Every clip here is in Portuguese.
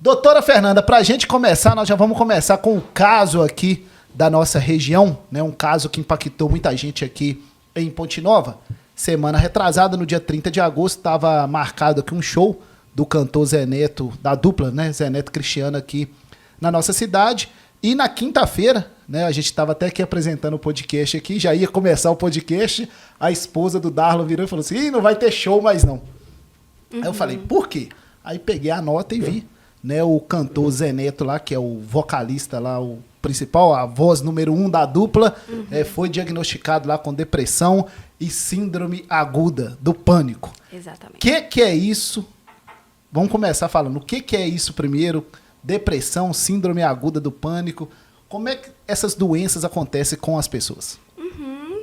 Doutora Fernanda, para a gente começar, nós já vamos começar com o caso aqui da nossa região, né? Um caso que impactou muita gente aqui em Ponte Nova. Semana retrasada, no dia 30 de agosto, estava marcado aqui um show do cantor Zé Neto, da dupla, né? Zé Neto Cristiano aqui na nossa cidade. E na quinta-feira, né? A gente estava até aqui apresentando o podcast aqui, já ia começar o podcast, a esposa do Darlon virou e falou assim, não vai ter show mais não. Aí eu falei, por quê? Aí peguei a nota e vi, né, o cantor Zé Neto lá, que é o vocalista lá, o principal, a voz número 1 da dupla, foi diagnosticado lá com depressão e síndrome aguda do pânico. Exatamente. O que é isso? Vamos começar falando, o que é isso primeiro? Depressão, síndrome aguda do pânico. Como é que essas doenças acontecem com as pessoas?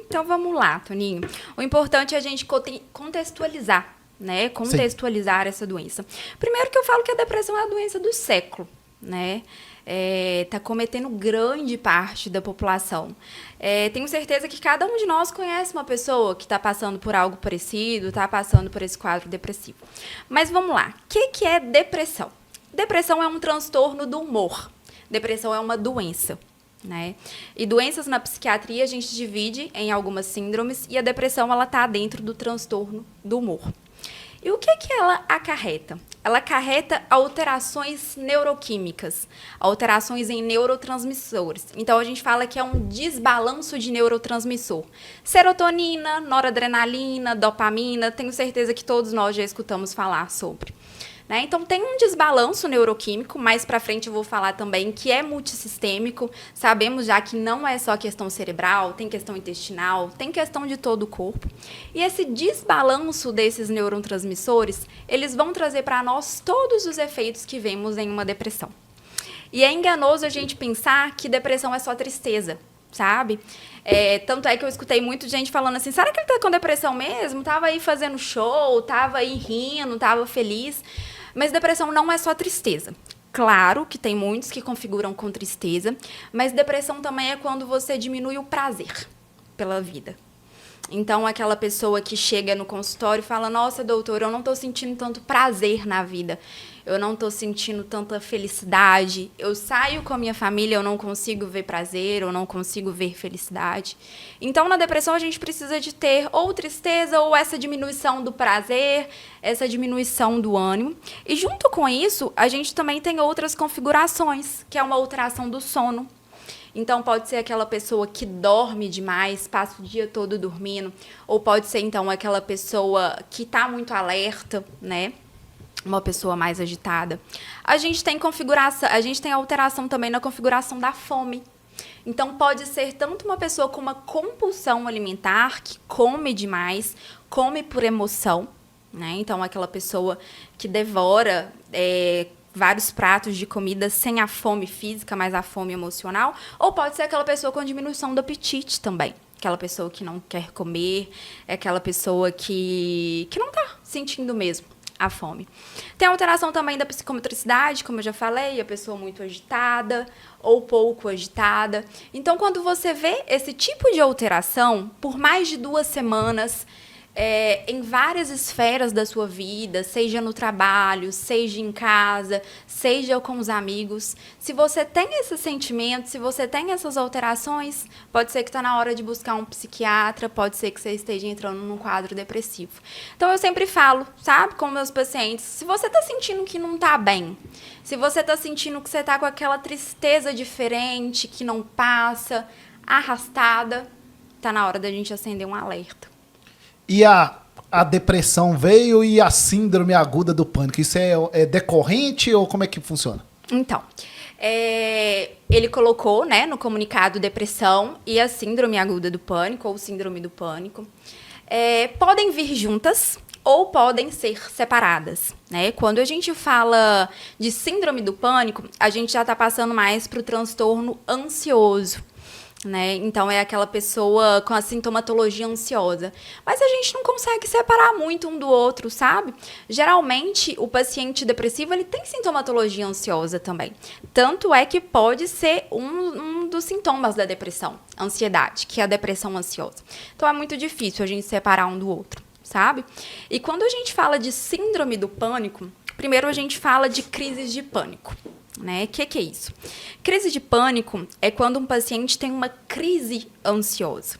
Então vamos lá, Toninho. O importante é a gente contextualizar, né? Contextualizar essa doença. Primeiro que eu falo que a depressão é a doença do século, né? Tá cometendo grande parte da população. Tenho certeza que cada um de nós conhece uma pessoa que está passando por algo parecido, está passando por esse quadro depressivo. Mas vamos lá. O que é depressão? Depressão é um transtorno do humor. Depressão é uma doença, né? E doenças na psiquiatria a gente divide em algumas síndromes e a depressão ela tá dentro do transtorno do humor. E o que ela acarreta? Ela acarreta alterações neuroquímicas, alterações em neurotransmissores. Então, a gente fala que é um desbalanço de neurotransmissor. Serotonina, noradrenalina, dopamina, tenho certeza que todos nós já escutamos falar sobre. Né? Então, tem um desbalanço neuroquímico, mais para frente eu vou falar também que é multissistêmico. Sabemos já que não é só questão cerebral, tem questão intestinal, tem questão de todo o corpo. E esse desbalanço desses neurotransmissores, eles vão trazer para nós todos os efeitos que vemos em uma depressão. E é enganoso a gente pensar que depressão é só tristeza, sabe? Tanto é que eu escutei muita gente falando assim, será que ele tá com depressão mesmo? Tava aí fazendo show, tava aí rindo, tava feliz. Mas depressão não é só tristeza. Claro que tem muitos que configuram com tristeza, mas depressão também é quando você diminui o prazer pela vida. Então, aquela pessoa que chega no consultório e fala, nossa, doutor, eu não estou sentindo tanto prazer na vida, eu não estou sentindo tanta felicidade, eu saio com a minha família, eu não consigo ver prazer, eu não consigo ver felicidade. Então, na depressão, a gente precisa de ter ou tristeza ou essa diminuição do prazer, essa diminuição do ânimo. E junto com isso, a gente também tem outras configurações, que é uma alteração do sono. Então, pode ser aquela pessoa que dorme demais, passa o dia todo dormindo, ou pode ser, então, aquela pessoa que está muito alerta, né? Uma pessoa mais agitada. A gente tem alteração também na configuração da fome. Então, pode ser tanto uma pessoa com uma compulsão alimentar, que come demais, come por emoção, né? Então, aquela pessoa que devora vários pratos de comida sem a fome física, mas a fome emocional. Ou pode ser aquela pessoa com diminuição do apetite também. Aquela pessoa que não quer comer, é aquela pessoa que não está sentindo mesmo a fome. Tem alteração também da psicomotricidade, como eu já falei, a pessoa muito agitada ou pouco agitada. Então, quando você vê esse tipo de alteração, por mais de 2 semanas, em várias esferas da sua vida, seja no trabalho, seja em casa, seja com os amigos, se você tem esse sentimento, se você tem essas alterações, pode ser que está na hora de buscar um psiquiatra, pode ser que você esteja entrando num quadro depressivo. Então, eu sempre falo, sabe, com meus pacientes, se você está sentindo que não está bem, se você está sentindo que você está com aquela tristeza diferente, que não passa, arrastada, está na hora da gente acender um alerta. E a depressão veio e a síndrome aguda do pânico, isso é decorrente ou como é que funciona? Então, ele colocou, né, no comunicado depressão e a síndrome aguda do pânico ou síndrome do pânico. Podem vir juntas ou podem ser separadas, né? Quando a gente fala de síndrome do pânico, a gente já está passando mais para o transtorno ansioso. Né? Então, é aquela pessoa com a sintomatologia ansiosa. Mas a gente não consegue separar muito um do outro, sabe? Geralmente, o paciente depressivo ele tem sintomatologia ansiosa também. Tanto é que pode ser um dos sintomas da depressão, ansiedade, que é a depressão ansiosa. Então, é muito difícil a gente separar um do outro, sabe? E quando a gente fala de síndrome do pânico, Primeiro, a gente fala de crises de pânico. Né? O que é isso? Crise de pânico é quando um paciente tem uma crise ansiosa.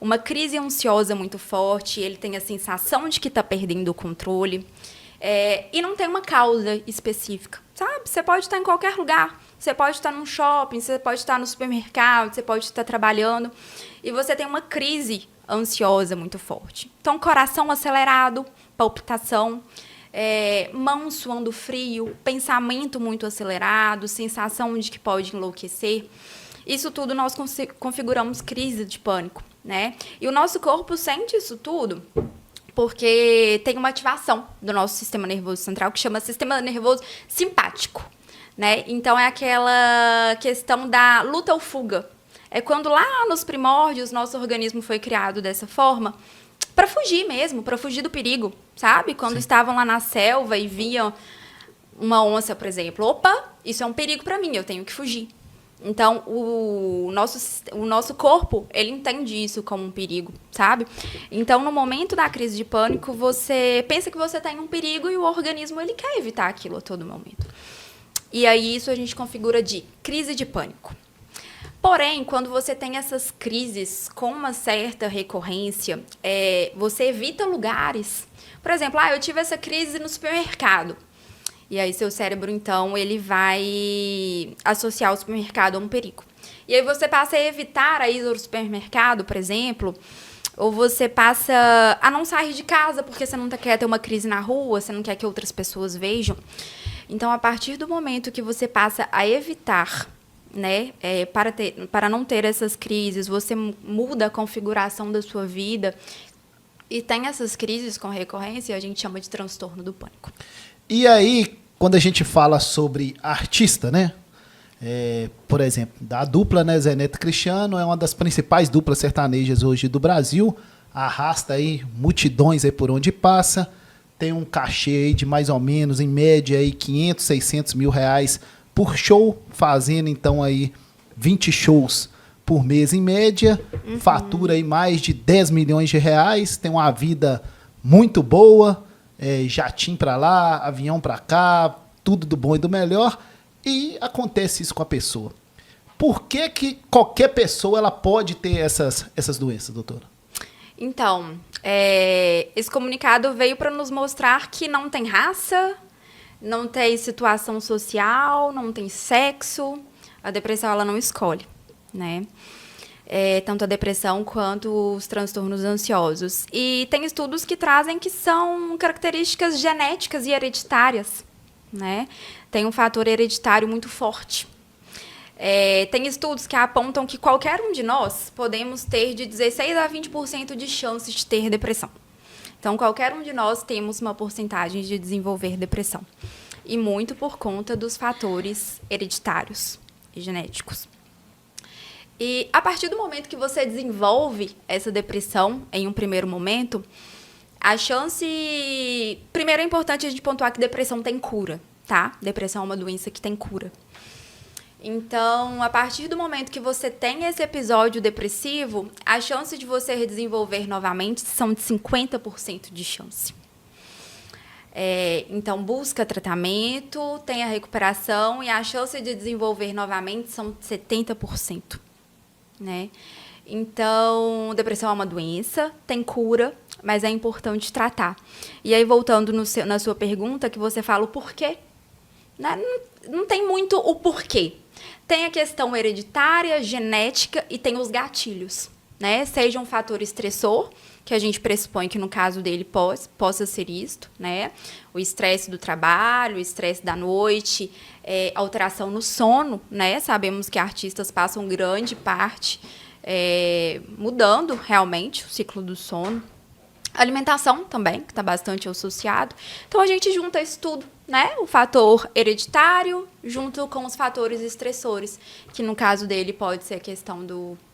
Uma crise ansiosa muito forte, ele tem a sensação de que está perdendo o controle e não tem uma causa específica, sabe? Você pode estar em qualquer lugar, você pode estar num shopping, você pode estar no supermercado, você pode estar trabalhando e você tem uma crise ansiosa muito forte. Então, coração acelerado, palpitação, mão suando frio, pensamento muito acelerado, sensação de que pode enlouquecer. Isso tudo nós configuramos crise de pânico, né? E o nosso corpo sente isso tudo porque tem uma ativação do nosso sistema nervoso central que chama sistema nervoso simpático, né? Então, é aquela questão da luta ou fuga. É quando lá nos primórdios nosso organismo foi criado dessa forma para fugir mesmo, para fugir do perigo, sabe? Quando estavam lá na selva e viam uma onça, por exemplo. Opa, isso é um perigo para mim, eu tenho que fugir. Então, o nosso corpo, ele entende isso como um perigo, sabe? Então, no momento da crise de pânico, você pensa que você está em um perigo e o organismo, ele quer evitar aquilo a todo momento. E aí, isso a gente configura de crise de pânico. Porém, quando você tem essas crises com uma certa recorrência, você evita lugares. Por exemplo, eu tive essa crise no supermercado. E aí, seu cérebro, então, ele vai associar o supermercado a um perigo. E aí, você passa a evitar a ir ao supermercado, por exemplo, ou você passa a não sair de casa porque você não quer ter uma crise na rua, você não quer que outras pessoas vejam. Então, a partir do momento que você passa a evitar, né, para não ter essas crises, você muda a configuração da sua vida e tem essas crises com recorrência, a gente chama de transtorno do pânico. E aí, quando a gente fala sobre artista, né? Por exemplo, da dupla, né? Zé Neto e Cristiano é uma das principais duplas sertanejas hoje do Brasil. Arrasta aí multidões aí por onde passa. Tem um cachê aí de mais ou menos, em média, aí 500, 600 mil reais por show, fazendo então aí 20 shows por mês em média. Fatura aí mais de 10 milhões de reais. Tem uma vida muito boa. Jatinho para lá, avião para cá, tudo do bom e do melhor, e acontece isso com a pessoa. Por que qualquer pessoa ela pode ter essas doenças, doutora? Então, esse comunicado veio para nos mostrar que não tem raça, não tem situação social, não tem sexo, a depressão ela não escolhe, né? Tanto a depressão quanto os transtornos ansiosos. E tem estudos que trazem que são características genéticas e hereditárias, né? Tem um fator hereditário muito forte. Tem estudos que apontam que qualquer um de nós podemos ter de 16% a 20% de chances de ter depressão. Então, qualquer um de nós temos uma porcentagem de desenvolver depressão. E muito por conta dos fatores hereditários e genéticos. E a partir do momento que você desenvolve essa depressão, em um primeiro momento, a chance... Primeiro é importante a gente pontuar que depressão tem cura, tá? Depressão é uma doença que tem cura. Então, a partir do momento que você tem esse episódio depressivo, a chance de você desenvolver novamente são de 50% de chance. Então, busca tratamento, tem a recuperação e a chance de desenvolver novamente são 70%. Né? Então, depressão é uma doença, tem cura, mas é importante tratar. E aí, voltando na sua pergunta, que você fala o porquê, né? Não tem muito o porquê. Tem a questão hereditária, genética e tem os gatilhos, né? Seja um fator estressor, que a gente pressupõe que no caso dele possa ser isto, né? O estresse do trabalho, o estresse da noite, alteração no sono, né? Sabemos que artistas passam grande parte mudando realmente o ciclo do sono. Alimentação também, que está bastante associado. Então, a gente junta isso tudo, né? O fator hereditário junto com os fatores estressores, que no caso dele pode ser a questão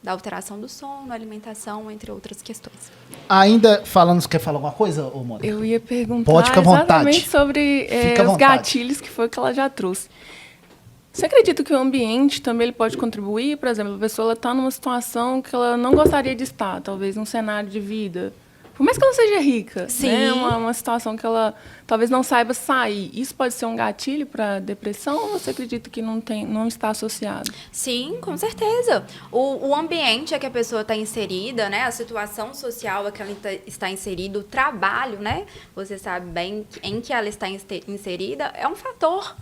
da alteração do sono, alimentação, entre outras questões. Ainda falando, quer falar alguma coisa, ô Mônica? Eu ia perguntar Pode ficar à vontade. exatamente sobre os gatilhos, que foi o que ela já trouxe. Você acredita que o ambiente também ele pode contribuir? Por exemplo, a pessoa está numa situação que ela não gostaria de estar, talvez num cenário de vida, Por mais que ela seja rica, Sim. né? Uma situação que ela talvez não saiba sair. Isso pode ser um gatilho para depressão ou você acredita que não está associado? Sim, com certeza. O ambiente a que a pessoa está inserida, né? A situação social a que ela está inserida, o trabalho, né? Você sabe bem em que ela está inserida, é um fator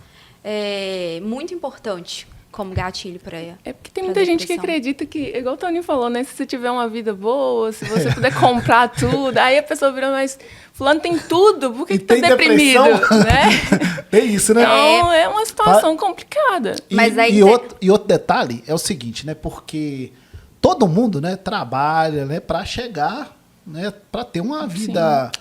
muito importante como gatilho para ela. É porque tem muita gente que acredita que, igual o Toninho falou, né? Se você tiver uma vida boa, se você puder comprar tudo, aí a pessoa vira, mas fulano tem tudo, por que tá deprimido? Né? Tem isso, né? Então, é uma situação complicada. E outro detalhe é o seguinte, né? Porque todo mundo, né, trabalha, né, para chegar, né, para ter uma vida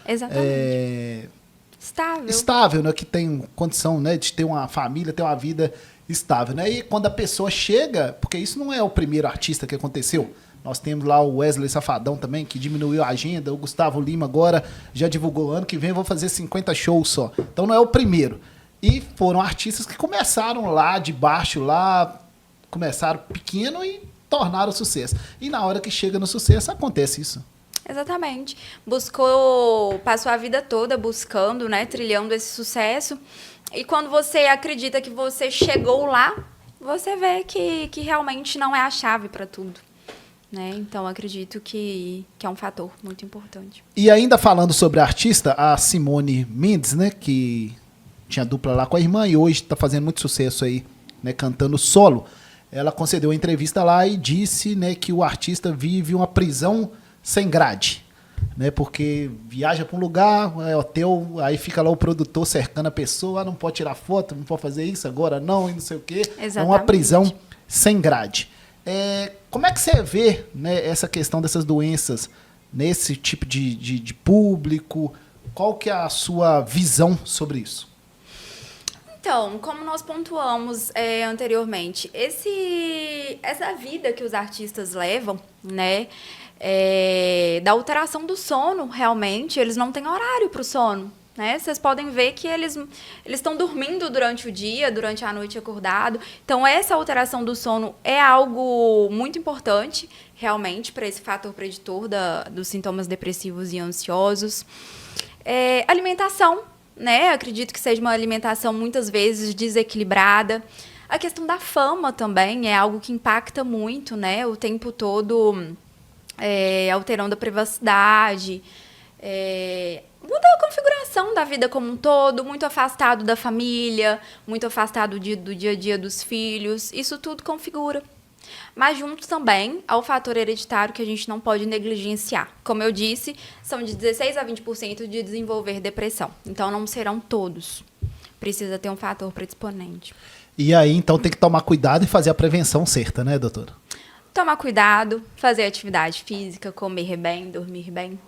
estável, né, que tem condição, né, de ter uma família, ter uma vida estável, né? E quando a pessoa chega, porque isso não é o primeiro artista que aconteceu. Nós temos lá o Wesley Safadão também, que diminuiu a agenda. O Gustavo Lima agora já divulgou, ano que vem eu vou fazer 50 shows só. Então não é o primeiro. E foram artistas que começaram lá de baixo, lá começaram pequeno e tornaram sucesso. E na hora que chega no sucesso, acontece isso. Exatamente. Passou a vida toda buscando, né, trilhando esse sucesso. E quando você acredita que você chegou lá, você vê que realmente não é a chave para tudo. Né? Então, acredito que é um fator muito importante. E ainda falando sobre a artista, a Simone Mendes, né, que tinha dupla lá com a irmã e hoje está fazendo muito sucesso aí, né, cantando solo. Ela concedeu uma entrevista lá e disse, né, que o artista vive uma prisão sem grade. Né, porque viaja para um lugar, é hotel, aí fica lá o produtor cercando a pessoa, não pode tirar foto, não pode fazer isso agora não, e não sei o quê. Exatamente. É uma prisão sem grade. Como é que você vê, né, essa questão dessas doenças nesse tipo de público? Qual que é a sua visão sobre isso? Então, como nós pontuamos anteriormente, essa vida que os artistas levam, né, da alteração do sono, realmente, eles não têm horário para o sono. Né? Vocês podem ver que eles estão dormindo durante o dia, durante a noite acordado. Então, essa alteração do sono é algo muito importante, realmente, para esse fator preditor dos sintomas depressivos e ansiosos. Alimentação, né? Acredito que seja uma alimentação muitas vezes desequilibrada. A questão da fama também é algo que impacta muito, né? O tempo todo alterando a privacidade, muda a configuração da vida como um todo, muito afastado da família, muito afastado do dia a dia dos filhos. Isso tudo configura. Mas junto também ao fator hereditário que a gente não pode negligenciar. Como eu disse, são de 16% a 20% de desenvolver depressão. Então, não serão todos. Precisa ter um fator predisponente. E aí, então, tem que tomar cuidado e fazer a prevenção certa, né, doutora? Tomar cuidado, fazer atividade física, comer bem, dormir bem.